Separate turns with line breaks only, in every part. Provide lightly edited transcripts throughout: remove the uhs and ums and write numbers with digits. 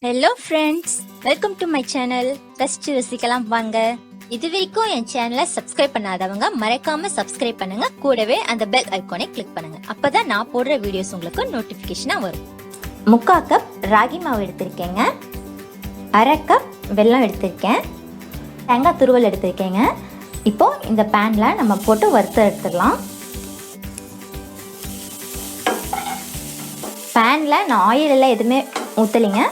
Hello friends, welcome to my channel. ரசிச்சு ருசிக்கலாம் வாங்க. இது வரைக்கும் என் சேனலை சப்ஸ்கிரைப் பண்ணாதவங்க மறக்காம சப்ஸ்கிரைப் பண்ணுங்க. கூடவே அந்த பெல் ஐக்கானை கிளிக் பண்ணுங்க. அப்பதான் நான் போடுற வீடியோஸ் உங்களுக்கு நோட்டிபிகேஷனா வரும்.
3/4 கப் ராகி மாவு எடுத்திருக்கேங்க. 1/2 கப் வெல்லம் எடுத்திருக்கேன். தேங்காய் துருவல் எடுத்திருக்கேங்க. இப்போ இந்த பேன்ல நம்ம போட்டு வறுத்து எடுத்துடலாம். பேன்ல நான் ஆயில் எல்லாம் எதுவுமே ஊற்றலைங்க.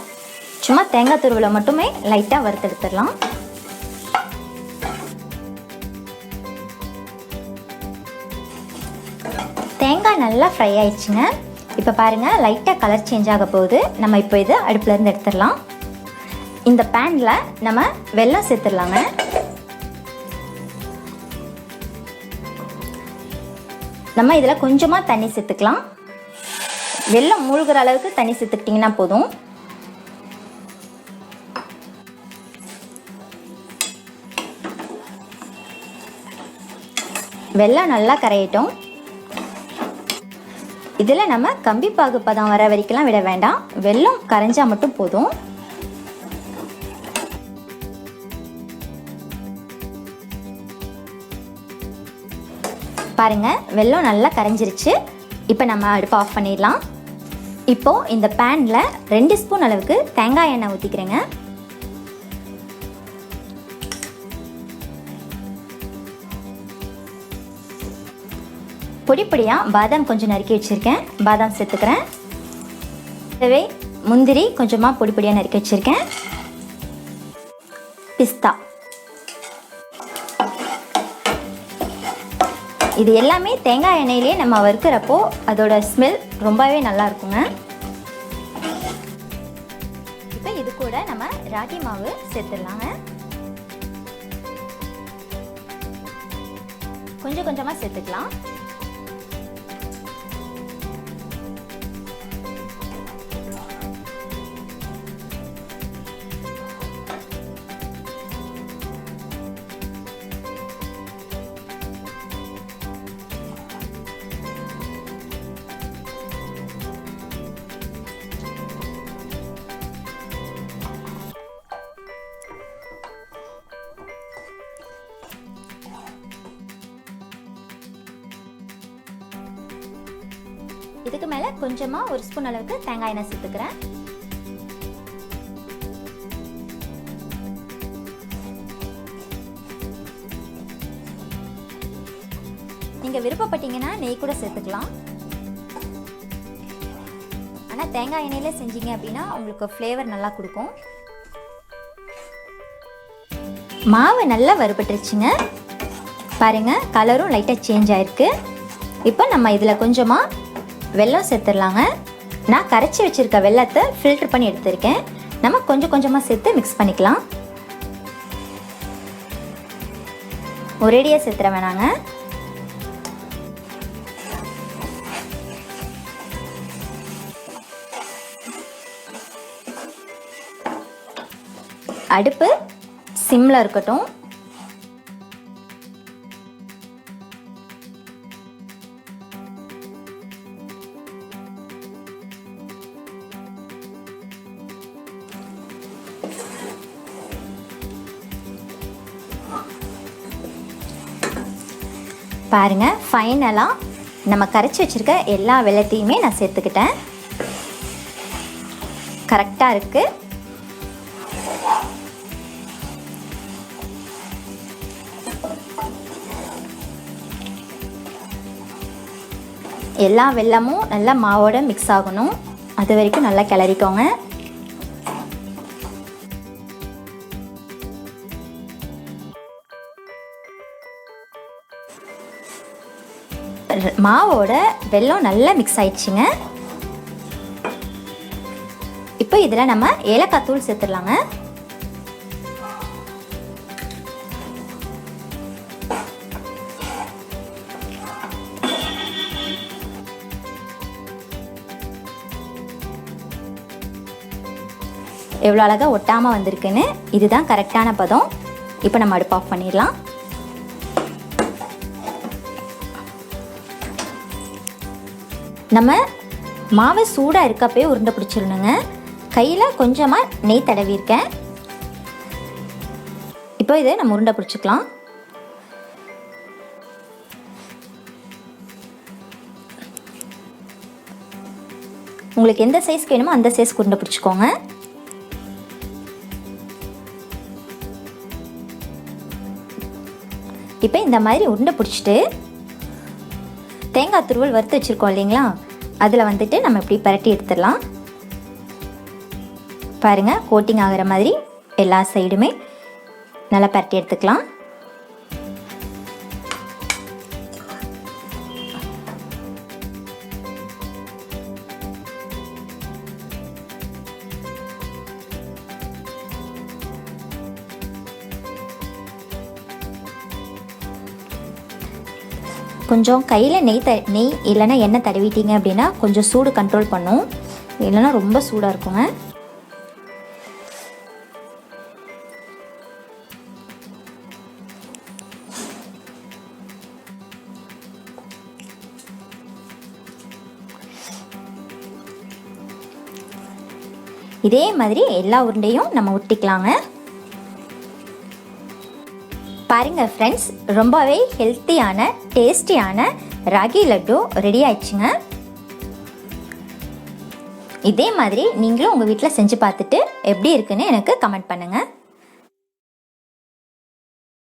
சும்மா தேங்காய் துருவலை மட்டுமே லைட்டாக வறுத்து எடுத்துடலாம். தேங்காய் நல்லா ஃப்ரை ஆயிடுச்சுங்க. இப்போ பாருங்கள், லைட்டாக கலர் சேஞ்ச் ஆக போகுது. நம்ம இப்போ இது அடுப்புலேருந்து எடுத்துடலாம். இந்த பேனில் நம்ம வெல்லம் சேர்த்துடலாங்க. நம்ம இதில் கொஞ்சமாக தண்ணி சேர்த்துக்கலாம். வெல்லம் மூழ்கிற அளவுக்கு தண்ணி சேர்த்துக்கிட்டிங்கன்னா போதும். வெல்லம் நல்லா கரையட்டும். இதில் நம்ம கம்பி பாகு பதம் வர வரைக்கும்லாம் விட வேண்டாம். வெல்லம் கரைஞ்சா மட்டும் போதும். பாருங்க, வெல்லம் நல்லா கரைஞ்சிருச்சு. இப்போ நம்ம அடுப்பு ஆஃப் பண்ணிடலாம். இப்போ இந்த பேனில் 2 ஸ்பூன் அளவுக்கு தேங்காய் எண்ணெய் ஊற்றிக்கிறேங்க. பொடி பொடியாக பாதாம் கொஞ்சம் நறுக்கி வச்சுருக்கேன். பாதாம் சேர்த்துக்கிறேன். இதுவே முந்திரி கொஞ்சமாக பொடி பொடியாக நறுக்கி வச்சுருக்கேன். பிஸ்தா, இது எல்லாமே தேங்காய் எண்ணெயிலே நம்ம வறுக்கிறப்போ அதோட ஸ்மெல் ரொம்பவே நல்லா இருக்குங்க. இப்போ இது கூட நம்ம ராகி மாவு சேர்த்துடலாங்க. கொஞ்சம் கொஞ்சமாக சேர்த்துக்கலாம். இதுக்கு மேலே கொஞ்சமாக 1 ஸ்பூன் அளவுக்கு தேங்காய் எண்ணெய் சேர்த்துக்கிறேன். நீங்கள் விருப்பப்பட்டீங்கன்னா நெய் கூட சேர்த்துக்கலாம். ஆனால் தேங்காய் எண்ணெயில செஞ்சீங்க அப்படின்னா உங்களுக்கு ஃப்ளேவர் நல்லா கொடுக்கும். மாவு நல்லா வறுபட்டுருச்சுங்க. பாருங்கள், கலரும் லைட்டாக சேஞ்ச் ஆயிருக்கு. இப்போ நம்ம இதில் கொஞ்சமாக வெல்லம் சேர்த்துடலாங்க. நான் கரைச்சி வச்சுருக்க வெல்லத்தை ஃபில்டர் பண்ணி எடுத்திருக்கேன். நம்ம கொஞ்சம் கொஞ்சமாக சேர்த்து மிக்ஸ் பண்ணிக்கலாம். ஒரேடியாக சேர்த்துற வேணாங்க. அடுப்பு சிம்மில் இருக்கட்டும். பாருங்க, ஃபைனலாக நம்ம கரைச்சி வச்சுருக்க எல்லா வெல்லத்தையுமே நான் சேர்த்துக்கிட்டேன். கரெக்டாக இருக்குது. எல்லா வெல்லமும் நல்லா மாவோட மிக்ஸ் ஆகணும். அது வரைக்கும் நல்லா கிளறிக்கோங்க. மாவோட வெல்லம் நல்லா மிக்ஸ் ஆயிடுச்சுங்க. இப்போ இதில் நம்ம ஏலக்காய் தூள் சேர்த்துடலாங்க. எவ்வளோ அழகாக ஒட்டாமல் வந்திருக்குன்னு, இதுதான் கரெக்டான பதம். இப்போ நம்ம அடுப்பு ஆஃப் பண்ணிடலாம். நம்ம மாவு சூடாக இருக்கப்பே உருண்டை பிடிச்சிடணுங்க. கையில் கொஞ்சமாக நெய் தடவிருக்கேன். இப்போ இதை நம்ம உருண்டை பிடிச்சிக்கலாம். உங்களுக்கு எந்த சைஸ்க்கு வேணுமோ அந்த சைஸ்க்கு உருண்டை பிடிச்சிக்கோங்க. இப்போ இந்த மாதிரி உருண்டை பிடிச்சிட்டு தேங்காய் துருவல் வறுத்து வச்சுருக்கோம் இல்லைங்களா, அதில் வந்துட்டு நம்ம இப்படி பரட்டி எடுத்துடலாம். பாருங்கள், கோட்டிங் ஆகிற மாதிரி எல்லா சைடுமே நல்லா பரட்டி எடுத்துக்கலாம். கொஞ்சம் கையில் நெய் இல்லைன்னா எண்ணெய் தடவிட்டீங்க அப்படின்னா கொஞ்சம் சூடு கண்ட்ரோல் பண்ணும், இல்லைன்னா ரொம்ப சூடாக இருக்குங்க. இதே மாதிரி எல்லா உருண்டையும் நம்ம ஒட்டிக்கலாங்க. பாருங்க ஃப்ரெண்ட்ஸ், ரொம்பவே ஹெல்த்தியான டேஸ்டியான ராகி லட்டு ரெடி ஆயிடுச்சுங்க. இதே மாதிரி நீங்களும் உங்கள் வீட்டில் செஞ்சு பார்த்துட்டு எப்படி இருக்குன்னு எனக்கு கமெண்ட் பண்ணுங்கள்.